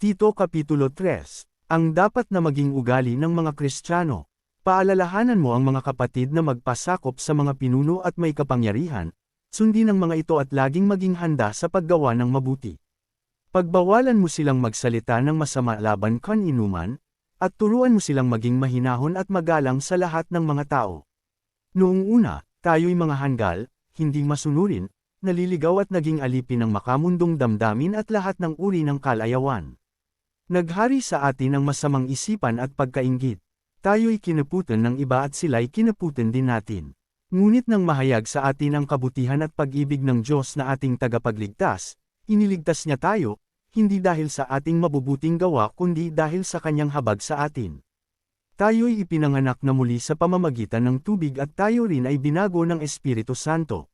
Tito Kapitulo 3. Ang dapat na maging ugali ng mga Kristiyano. Paalalahanan mo ang mga kapatid na magpasakop sa mga pinuno at may kapangyarihan, sundin ang mga ito at laging maging handa sa paggawa ng mabuti. Pagbawalan mo silang magsalita ng masama laban kan inuman, at turuan mo silang maging mahinahon at magalang sa lahat ng mga tao. Noong una, tayo'y mga hanggal, hindi masunurin, naliligaw at naging alipin ng makamundong damdamin at lahat ng uri ng kalayawan. Naghari sa atin ang masamang isipan at pagkainggit. Tayo'y kinaputan ng iba at sila'y kinaputan din natin. Ngunit nang mahayag sa atin ang kabutihan at pag-ibig ng Diyos na ating tagapagligtas, iniligtas niya tayo, hindi dahil sa ating mabubuting gawa kundi dahil sa kanyang habag sa atin. Tayo'y ipinanganak na muli sa pamamagitan ng tubig at tayo rin ay binago ng Espiritu Santo.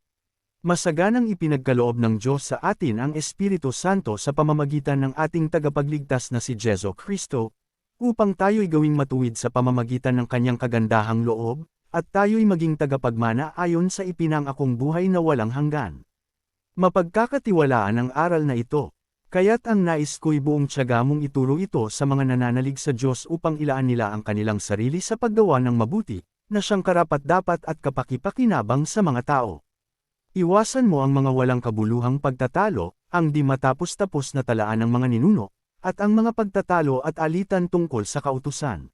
Masaganang ipinagkaloob ng Diyos sa atin ang Espiritu Santo sa pamamagitan ng ating tagapagligtas na si Jesu Kristo, upang tayo'y gawing matuwid sa pamamagitan ng kanyang kagandahang loob, at tayo'y maging tagapagmana ayon sa ipinangakong buhay na walang hanggan. Mapagkakatiwalaan ang aral na ito. Kaya't ang nais ko'y buong tiyaga mong ituro ito sa mga nananalig sa Diyos upang ilaan nila ang kanilang sarili sa paggawa ng mabuti, na siyang karapat-dapat at kapakipakinabang sa mga tao. Iwasan mo ang mga walang kabuluhang pagtatalo, ang di matapos-tapos na talaan ng mga ninuno, at ang mga pagtatalo at alitan tungkol sa kautusan.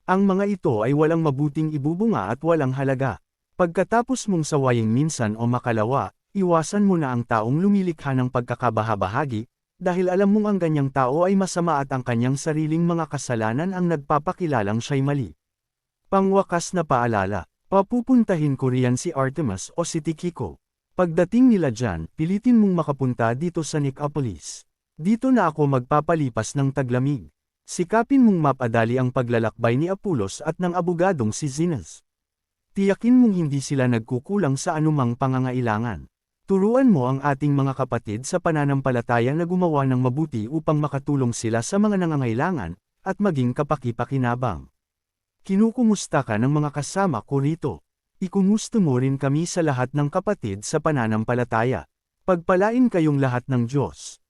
Ang mga ito ay walang mabuting ibubunga at walang halaga. Pagkatapos mong sawayin minsan o makalawa, iwasan mo na ang taong lumilikha ng pagkakabahabahagi, dahil alam mong ang ganyang tao ay masama at ang kanyang sariling mga kasalanan ang nagpapakilalang siya'y mali. Pangwakas na paalala, papupuntahin ko riyan si Artemas o si Tychicus. Pagdating nila dyan, pilitin mong makapunta dito sa Nicopolis. Dito na ako magpapalipas ng taglamig. Sikapin mong mapadali ang paglalakbay ni Apolos at ng abogadong si Zenas. Tiyakin mong hindi sila nagkukulang sa anumang pangangailangan. Turuan mo ang ating mga kapatid sa pananampalataya na gumawa ng mabuti upang makatulong sila sa mga nangangailangan, at maging kapakipakinabang. Kinukumusta ka ng mga kasama ko rito. Ikumusta mo rin kami sa lahat ng kapatid sa pananampalataya. Pagpalain kayong lahat ng Diyos.